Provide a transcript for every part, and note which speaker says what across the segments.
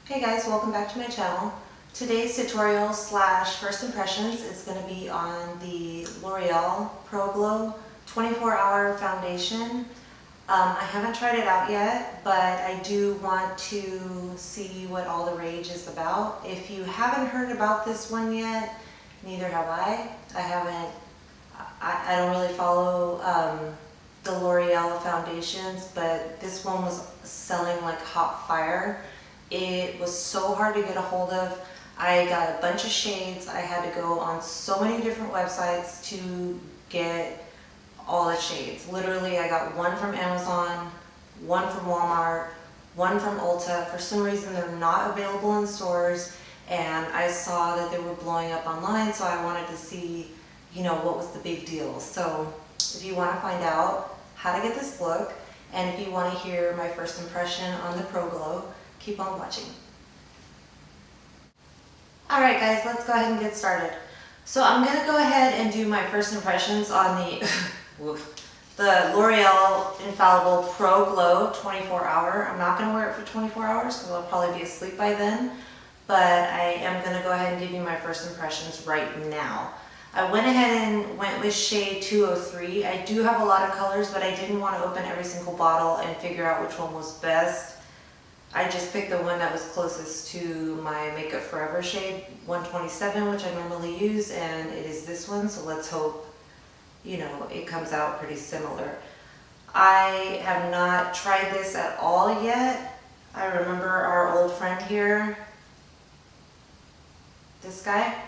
Speaker 1: Hey guys, welcome back to my channel. Today's tutorial slash first impressions is going to be on the L'Oreal Pro Glow 24-hour foundation. I haven't tried it out yet, but I do want to see what all the rage is about. If you haven't heard about this one yet, neither have I. I don't really follow the L'Oreal foundations, but this one was selling like hot fire. It was so hard to get a hold of. I got a bunch of shades. I had to go on so many different websites to get all the shades. Literally, I got one from Amazon, one from Walmart, one from Ulta. For some reason, they're not available in stores, and I saw that they were blowing up online, so I wanted to see, what was the big deal. So if you want to find out how to get this look, and if you want to hear my first impression on the Pro Glow, keep on watching. Alright guys, let's go ahead and get started. So I'm going to go ahead and do my first impressions on the L'Oreal Infallible Pro Glow 24-hour. I'm not going to wear it for 24 hours because I'll probably be asleep by then, but I am going to go ahead and give you my first impressions right now. I went ahead and went with shade 203. I do have a lot of colors, but I didn't want to open every single bottle and figure out which one was best. I just picked the one that was closest to my Makeup Forever shade 127, which I normally use, and it is this one, so let's hope, it comes out pretty similar. I have not tried this at all yet. I remember our old friend here, this guy,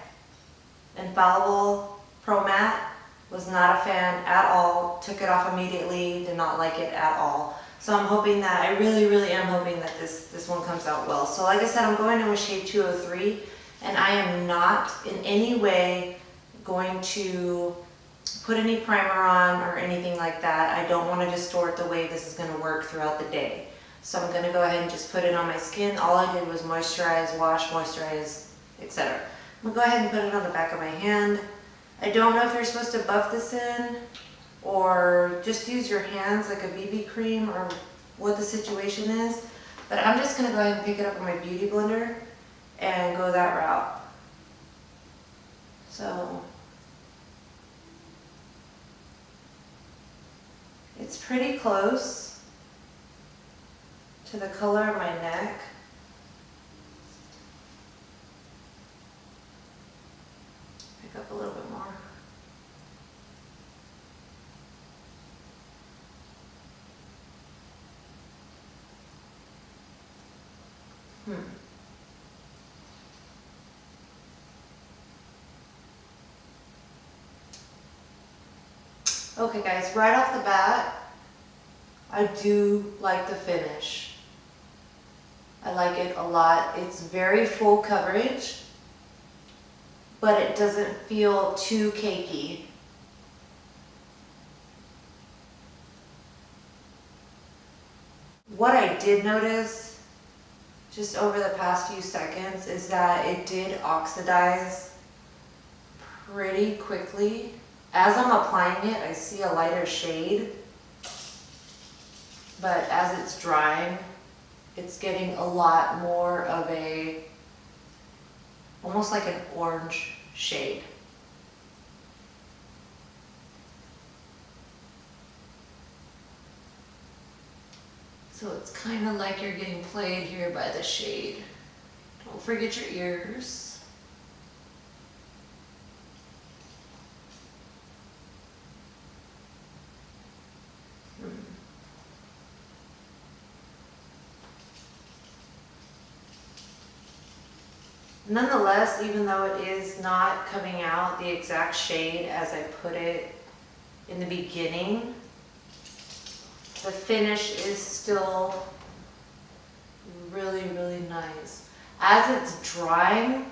Speaker 1: Infallible Pro Matte, was not a fan at all, took it off immediately, did not like it at all. So I'm hoping that, I really am hoping that this one comes out well. So like I said, I'm going in with shade 203, and I am not in any way going to put any primer on or anything like that. I don't want to distort the way this is going to work throughout the day. So I'm going to go ahead and just put it on my skin. All I did was moisturize, wash, moisturize, etc. I'm going to go ahead and put it on the back of my hand. I don't know if you're supposed to buff this in, or just use your hands like a BB cream, or what the situation is. But I'm just going to go ahead and pick it up on my beauty blender and go that route. So it's pretty close to the color of my neck. Pick up a little bit more. Okay guys, right off the bat, I do like the finish. I like it a lot. It's very full coverage, but it doesn't feel too cakey. What I did notice just over the past few seconds is that it did oxidize pretty quickly. As I'm applying it, I see a lighter shade, but as it's drying, it's getting a lot more of a, almost like an orange shade. So it's kind of like you're getting played here by the shade. Don't forget your ears. Nonetheless, even though it is not coming out the exact shade as I put it in the beginning, the finish is still really nice. As it's drying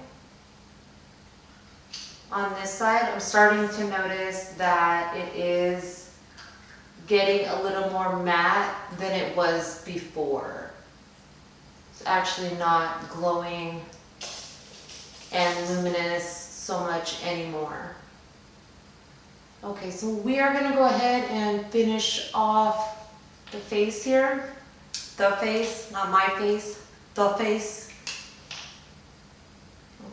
Speaker 1: on this side, I'm starting to notice that it is getting a little more matte than it was before. It's actually not glowing and luminous so much anymore. Okay, so we are going to go ahead and finish off the face here. The face, not my face, the face.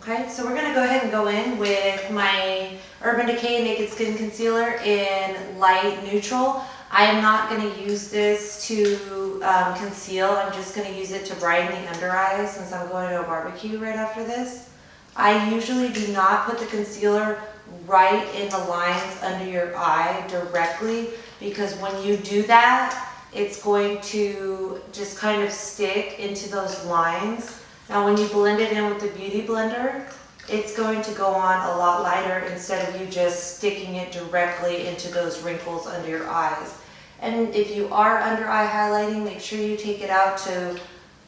Speaker 1: Okay, so we're gonna go ahead and go in with my Urban Decay Naked Skin Concealer in light neutral. I am not gonna use this to conceal. I'm just gonna use it to brighten the under eyes since I'm going to a barbecue right after this. I usually do not put the concealer right in the lines under your eye directly, because when you do that, it's going to just kind of stick into those lines. Now when you blend it in with the Beauty Blender, it's going to go on a lot lighter instead of you just sticking it directly into those wrinkles under your eyes. And if you are under eye highlighting, make sure you take it out to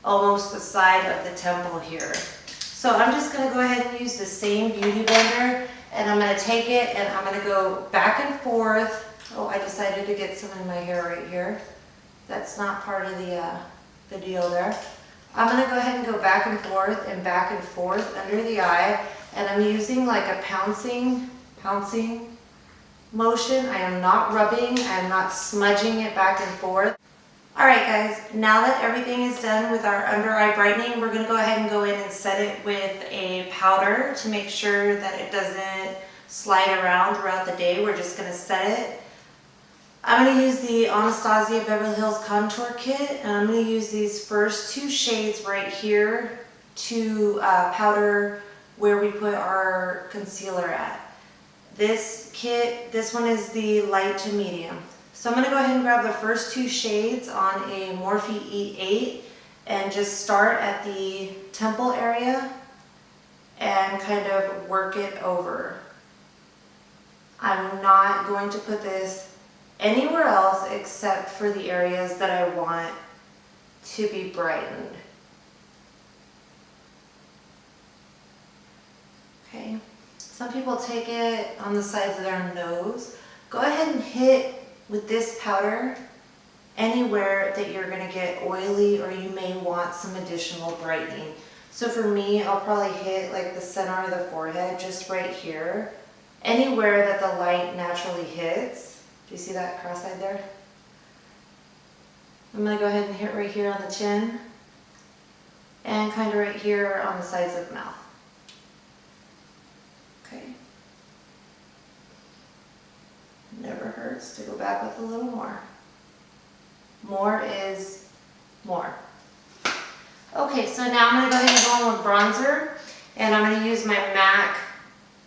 Speaker 1: almost the side of the temple here. So I'm just gonna go ahead and use the same Beauty Blender, and I'm gonna take it and I'm gonna go back and forth. Oh, I decided to get some in my hair right here. That's not part of the deal there. I'm gonna go ahead and go back and forth under the eye, and I'm using like a pouncing motion. I am not rubbing, I am not smudging it back and forth. All right guys, now that everything is done with our under eye brightening, we're gonna go ahead and go in and set it with a powder to make sure that it doesn't slide around throughout the day. We're just gonna set it. I'm going to use the Anastasia Beverly Hills Contour Kit, and I'm going to use these first two shades right here to powder where we put our concealer at. This kit, this one is the light to medium. So I'm going to go ahead and grab the first two shades on a Morphe E8 and just start at the temple area and kind of work it over. I'm not going to put this anywhere else except for the areas that I want to be brightened. Okay, some people take it on the sides of their nose. Go ahead and hit with this powder anywhere that you're going to get oily or you may want some additional brightening. So for me, I'll probably hit like the center of the forehead, just right here, anywhere that the light naturally hits. Do you see that cross-eyed there? I'm going to go ahead and hit right here on the chin and kind of right here on the sides of the mouth. Okay. Never hurts to go back with a little more. More is more. Okay, so now I'm going to go ahead and go on with bronzer, and I'm going to use my MAC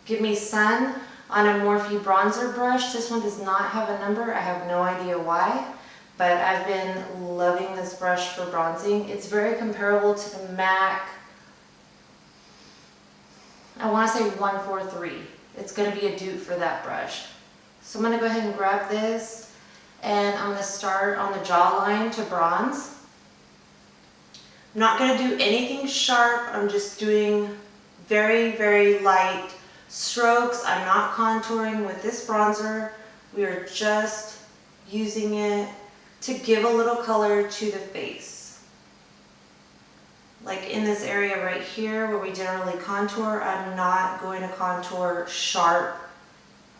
Speaker 1: Give Me Sun on a Morphe bronzer brush. This one does not have a number. I have no idea why, but I've been loving this brush for bronzing. It's very comparable to the MAC, I want to say 143. It's going to be a dupe for that brush. So I'm going to go ahead and grab this, and I'm going to start on the jawline to bronze. I'm not going to do anything sharp. I'm just doing very, very light strokes. I'm not contouring with this bronzer. We are just using it to give a little color to the face. Like in this area right here where we generally contour, I'm not going to contour sharp.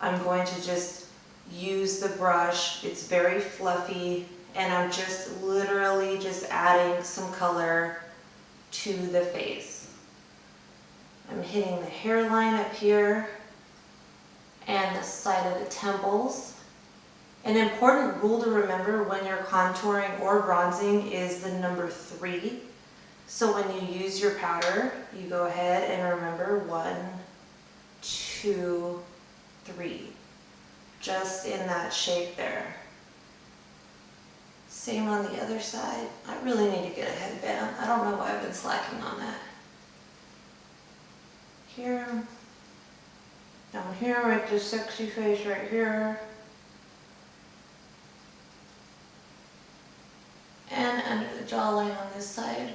Speaker 1: I'm going to just use the brush. It's very fluffy, and I'm just literally just adding some color to the face. I'm hitting the hairline up here and the side of the temples. An important rule to remember when you're contouring or bronzing is the number 3. So when you use your powder, you go ahead and remember 1, 2, 3. Just in that shape there. Same on the other side. I really need to get a headband. I don't know why I've been slacking on that. Here, down here, make this sexy face right here. And under the jawline on this side.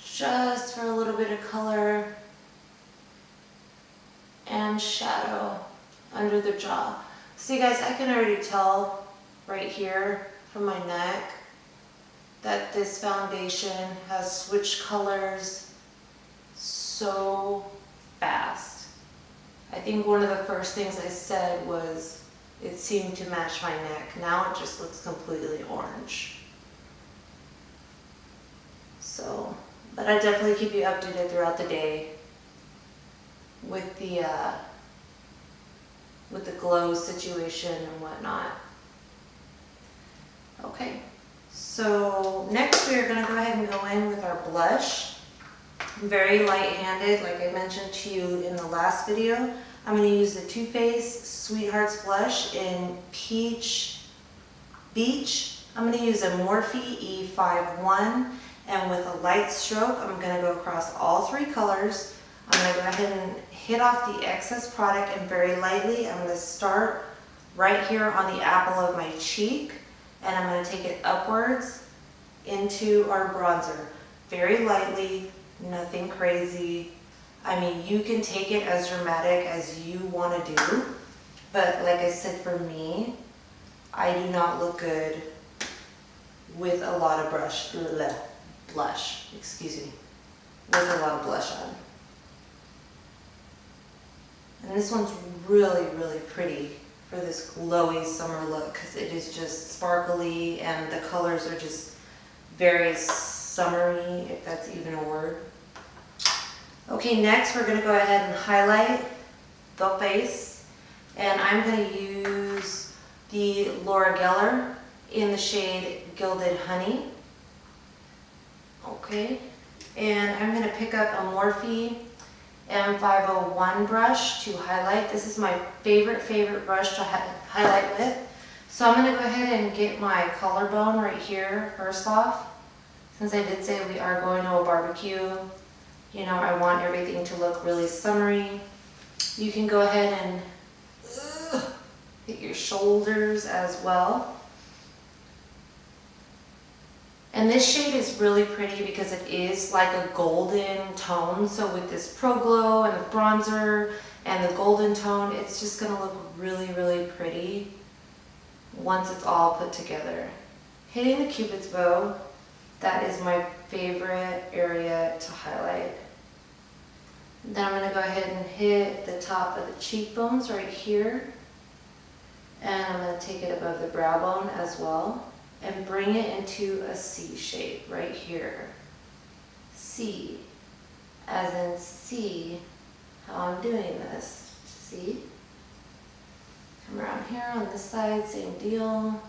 Speaker 1: Just for a little bit of color and shadow under the jaw. See guys, I can already tell right here from my neck that this foundation has switched colors so fast. I think one of the first things I said was it seemed to match my neck. Now it just looks completely orange. So, but I definitely keep you updated throughout the day with the glow situation and whatnot. Okay, so next we are going to go ahead and go in with our blush. Very light-handed, like I mentioned to you in the last video. I'm going to use the Too Faced Sweethearts blush in Peach Beach. I'm going to use a Morphe E51, and with a light stroke, I'm going to go across all three colors. I'm going to go ahead and hit off the excess product, and very lightly, I'm going to start right here on the apple of my cheek, and I'm going to take it upwards into our bronzer. Very lightly, nothing crazy. I mean, you can take it as dramatic as you want to do, but like I said, for me, I do not look good with a lot of blush, excuse me, with a lot of blush on. And this one's really, really pretty for this glowy summer look because it is just sparkly and the colors are just very summery, if that's even a word. Okay, next we're going to go ahead and highlight the face, and I'm going to use the Laura Geller in the shade Gilded Honey. Okay, and I'm going to pick up a Morphe M501 brush to highlight. This is my favorite brush to highlight with. So I'm going to go ahead and get my collarbone right here first off. Since I did say we are going to a barbecue, you know, I want everything to look really summery. You can go ahead and hit your shoulders as well. And this shade is really pretty because it is like a golden tone. So with this Pro Glow and the bronzer and the golden tone, it's just going to look really, really pretty once it's all put together. Hitting the Cupid's bow, that is my favorite area to highlight. Then I'm going to go ahead and hit the top of the cheekbones right here. And I'm going to take it above the brow bone as well and bring it into a C shape right here. C, as in see how I'm doing this. See? Come around here on this side, same deal.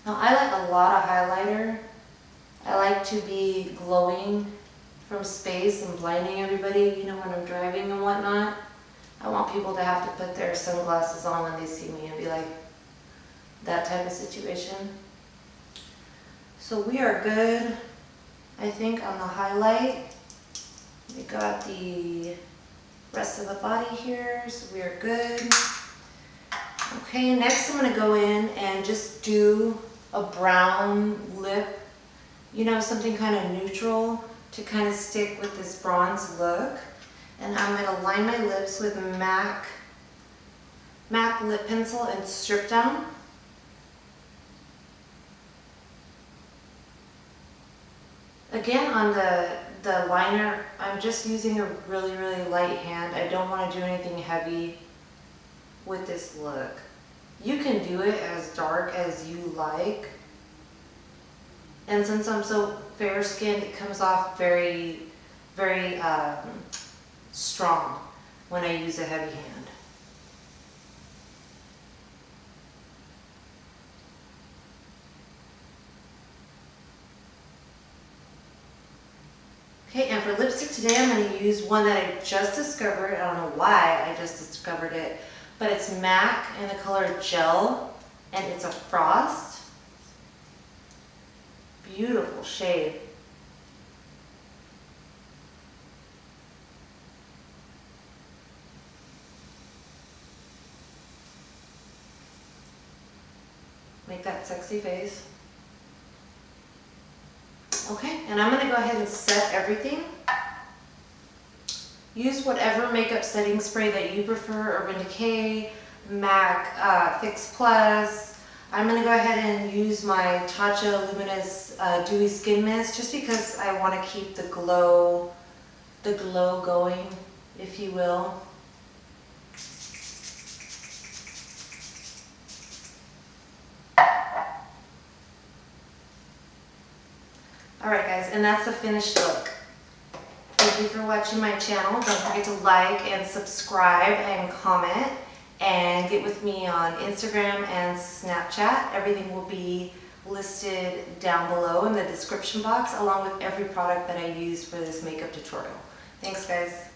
Speaker 1: Now I like a lot of highlighter. I like to be glowing from space and blinding everybody, you know, when I'm driving and whatnot. I want people to have to put their sunglasses on when they see me and be like, that type of situation. So we are good, I think, on the highlight. We got the rest of the body here, so we are good. Okay, next I'm going to go in and just do a brown lip, you know, something kind of neutral to kind of stick with this bronze look. And I'm going to line my lips with MAC lip pencil and strip down. Again, on the liner, I'm just using a really, really light hand. I don't want to do anything heavy with this look. You can do it as dark as you like. And since I'm so fair-skinned, it comes off very, very strong when I use a heavy hand. Okay, and for lipstick today, I'm going to use one that I just discovered. I don't know why I just discovered it, but it's MAC in the color Gel, and it's a Frost. Beautiful shade. Make that sexy face. Okay, and I'm going to go ahead and set everything. Use whatever makeup setting spray that you prefer, Urban Decay, MAC Fix Plus. I'm going to go ahead and use my Tatcha Luminous Dewy Skin Mist just because I want to keep the glow going, if you will. Alright guys, and that's the finished look. The thank you for watching my channel. Don't forget to like and subscribe and comment, and get with me on Instagram and Snapchat. Everything will be listed down below in the description box, along with every product that I used for this makeup tutorial. Thanks, guys.